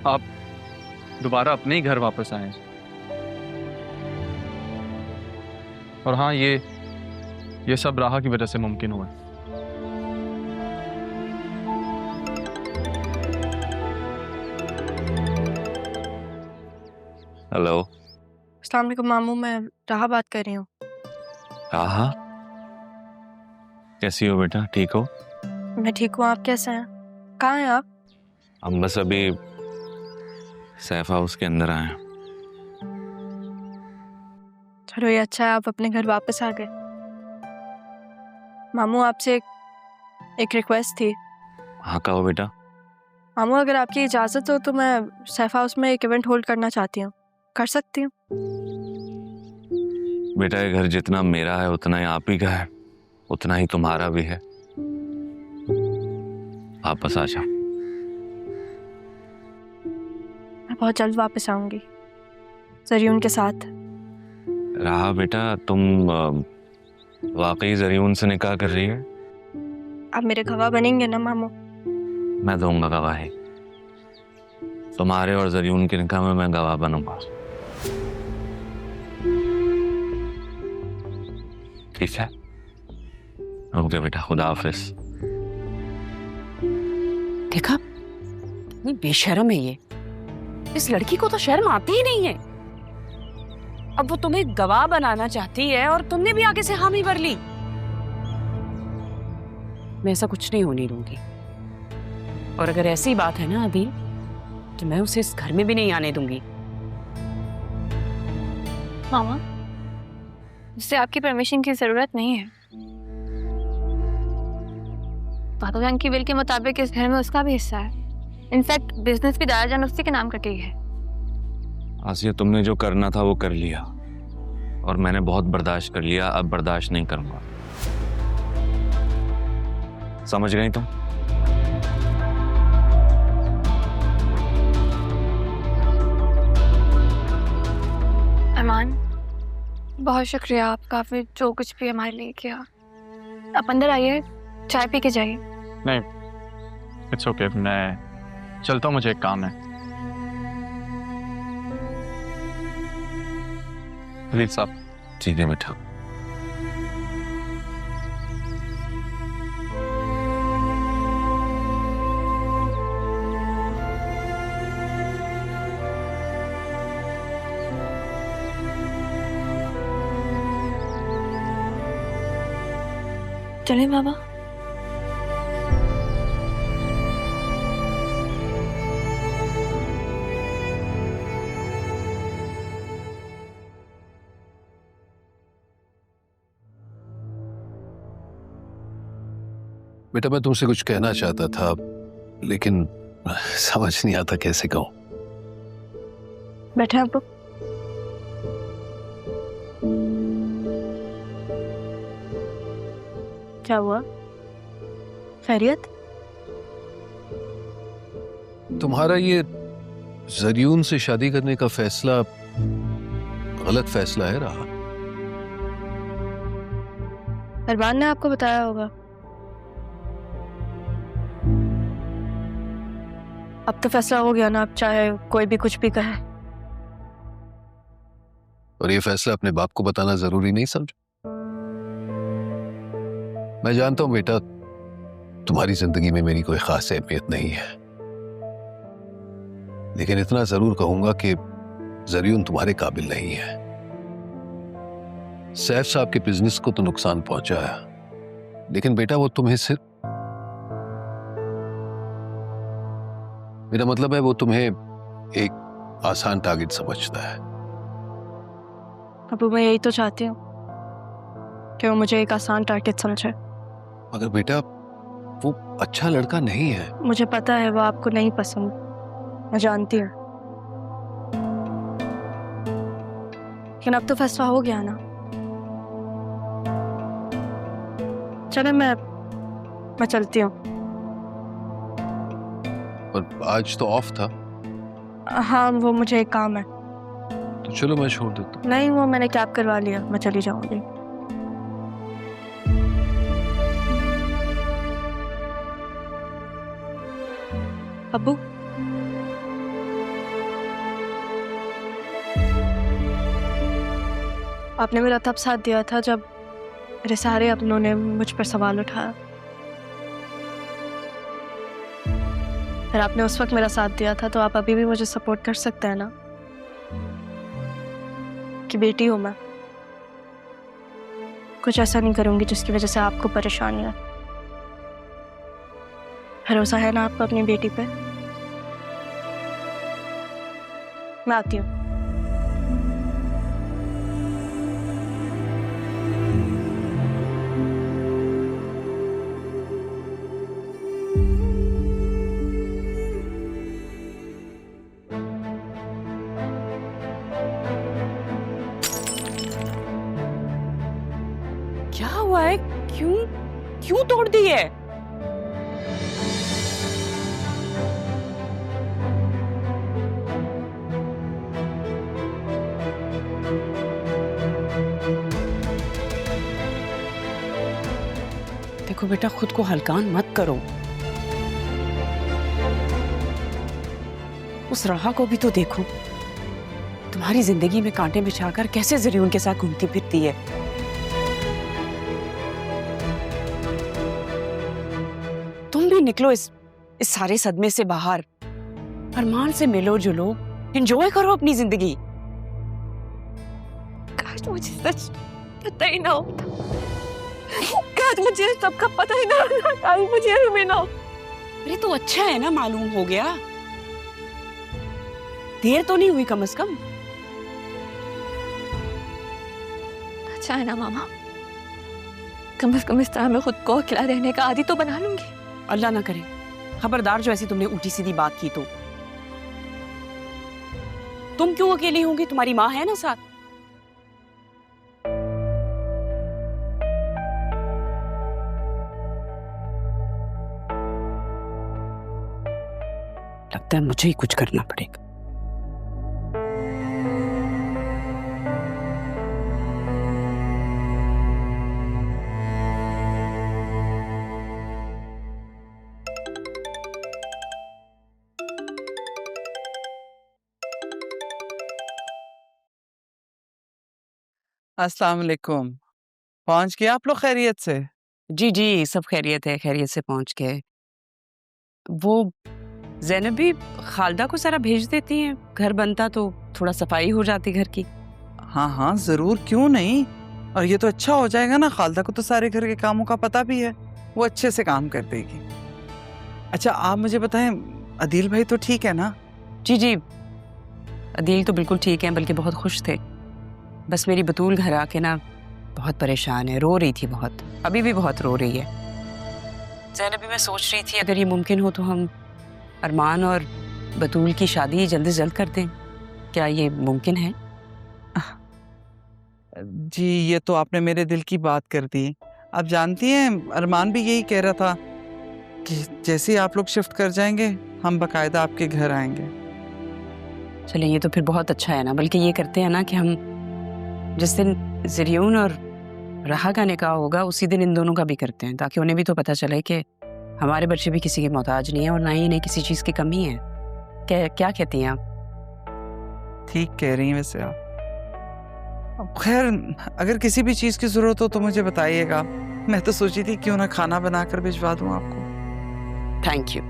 आप दोबारा अपने ही घर वापस आए। और हाँ, ये सब राहा की वजह से मुमकिन हुआ है। हेलो। अस्सलाम वालेकुम मामू, मैं राहा बात कर रही हूँ। राहा, कैसी हो बेटा? ठीक हो? मैं ठीक हूँ, आप कैसे हैं? कहाँ हैं आप? हम बस अभी सैफ हाउस के अंदर आए हैं। चलो ये अच्छा है, आप अपने घर वापस आ गए। मामू आपसे एक रिक्वेस्ट थी। हाँ कहो बेटा। मामू अगर आपकी इजाज़त हो तो मैं सैफ हाउस में एक इवेंट होल्ड करना चाहती हूँ, कर सकती हूँ? बेटा ये घर जितना मेरा है उतना ही आप ही का है, उतना ही तुम्हारा भी है। वापस आ जाओ। मैं बहुत जल्द वापस आऊंगी ज़रियून के साथ। राहा बेटा, तुम वाकई ज़रियून से निकाह कर रही है? आप मेरे गवाह बनेंगे ना मामू? मैं दूंगा गवाही। तुम्हारे और ज़रियून के निकाह में मैं गवाह बनूंगा। ठीक है? ओके बेटा, खुदा हाफिज। देखा, इतनी बेशर्म है ये। इस लड़की को तो शर्म आती ही नहीं है। अब वो तुम्हें गवाह बनाना चाहती है और तुमने भी आगे से हामी भर ली। मैं ऐसा कुछ नहीं होने दूंगी, और अगर ऐसी बात है ना अभी, तो मैं उसे इस घर में भी नहीं आने दूंगी। मामा, इससे आपकी परमिशन की जरूरत नहीं है। पापा जान की विल के मुताबिक इस घर में उसका भी हिस्सा है। इनफैक्ट बिजनेस भी दादा जान उसी के नाम करके ही है। आसिया, तुमने जो करना था वो कर लिया, और मैंने बहुत बर्दाश्त कर लिया, अब बर्दाश्त नहीं करूंगा। समझ गई तुम? अरमान, बहुत शुक्रिया आपका, फिर जो कुछ भी हमारे लिए किया। आप अंदर आइए, चाय पी के जाइए। नहीं, इट्स ओके, मैं चलता हूँ, मुझे एक काम है। खलील साहब। ठीक है बेटा। चलें बाबा? बेटा मैं तुमसे कुछ कहना चाहता था, लेकिन समझ नहीं आता कैसे कहूं। बैठे अब्बू। क्या हुआ? खैरियत? तुम्हारा ये ज़रियून से शादी करने का फैसला गलत फैसला है रहा। अरमान ने आपको बताया होगा। अब तो फैसला हो गया ना, अब चाहे कोई भी कुछ भी कहे। और ये फैसला अपने बाप को बताना जरूरी नहीं समझा? मैं जानता हूं बेटा, तुम्हारी जिंदगी में मेरी कोई खास अहमियत नहीं है, लेकिन इतना जरूर कहूंगा कि ज़रियून तुम्हारे काबिल नहीं है। सैफ साहब के बिजनेस को तो नुकसान पहुंचा है, लेकिन बेटा वो तुम्हें सिर्फ, मेरा मतलब है वो तुम्हें एक आसान टारगेट समझता है। अब्बू मैं यही तो चाहती हूँ कि वो मुझे एक आसान टारगेट समझे। मगर बेटा वो अच्छा लड़का नहीं है। मुझे पता है वो आपको नहीं पसंद, मैं जानती हूँ, लेकिन अब तो फैसला हो गया ना। चले मैं चलती हूँ। और आज तो ऑफ था। हाँ वो मुझे एक काम है। तो चलो मैं छोड़ देता हूँ। नहीं वो मैंने कैब करवा लिया, मैं चली जाऊंगी। अब्बू आपने मेरा तब साथ दिया था जब मेरे सारे अपनों ने मुझ पर सवाल उठाया। अगर आपने उस वक्त मेरा साथ दिया था तो आप अभी भी मुझे सपोर्ट कर सकते हैं ना, कि बेटी हूं मैं, कुछ ऐसा नहीं करूंगी जिसकी वजह से आपको परेशानी है। भरोसा है ना आपको अपनी बेटी पे? मैं आती हूँ। क्या हुआ है? क्यों क्यों तोड़ दी है? देखो बेटा, खुद को हल्कान मत करो। उस राहा को भी तो देखो, तुम्हारी जिंदगी में कांटे बिछाकर कैसे ज़रियून के साथ घूमती फिरती है। तुम भी निकलो इस सारे सदमे से बाहर, अरमान से मिलो जुलो, एंजॉय करो अपनी जिंदगी। काश मुझे सच पता ही ना होता, काश मुझे सबका पता ही ना होता, काश मुझे हमें ना हो। अरे तो अच्छा है ना, मालूम हो गया, देर तो नहीं हुई कम से कम। अच्छा है ना मामा, कम से कम इस तरह मैं खुद को अकेला रहने का आदी तो बना लूंगी। अल्लाह ना करे, खबरदार जो ऐसी तुमने उल्टी सीधी बात की तो। तुम क्यों अकेली होंगी, तुम्हारी माँ है ना साथ। लगता है मुझे ही कुछ करना पड़ेगा। अस्सलाम वालेकुम। पहुंच गए आप लोग खैरियत से? जी जी, सब खैरियत है, खैरियत से पहुंच गए। वो ज़ैनब भी खालदा को सारा भेज देती हैं, घर बनता तो थोड़ा सफाई हो जाती घर की। हाँ हाँ जरूर, क्यों नहीं। और ये तो अच्छा हो जाएगा ना, खालदा को तो सारे घर के कामों का पता भी है, वो अच्छे से काम कर देगी। अच्छा आप मुझे बताएं, अदील भाई तो ठीक है ना? जी जी, अदील तो बिल्कुल ठीक है, बल्कि बहुत खुश थे। बस मेरी बतूल घर आके ना बहुत परेशान है, रो रही थी बहुत, अभी भी बहुत रो रही है। ज़ैनब भी मैं सोच रही थी अगर ये मुमकिन हो तो हम अरमान और बतूल की शादी जल्द से जल्द कर दें। क्या ये मुमकिन है? जी ये तो आपने मेरे दिल की बात कर दी। आप जानती हैं अरमान भी यही कह रहा था कि जैसे ही आप लोग शिफ्ट कर जाएंगे हम बाकायदा आपके घर आएंगे। चलिए ये तो फिर बहुत अच्छा है ना, बल्कि ये करते हैं ना कि हम जिस दिन ज़रियून और राहा का निकाह होगा उसी दिन इन दोनों का भी करते हैं, ताकि उन्हें भी तो पता चले कि हमारे बच्चे भी किसी के मोहताज नहीं है और ना ही इन्हें किसी चीज़ की कमी है। क्या कहती हैं आप? ठीक कह रही हैं वैसे आप। अब खैर अगर किसी भी चीज़ की ज़रूरत हो तो मुझे बताइएगा। मैं तो सोची थी क्यों ना खाना बनाकर भिजवा दूँ आपको। Thank you.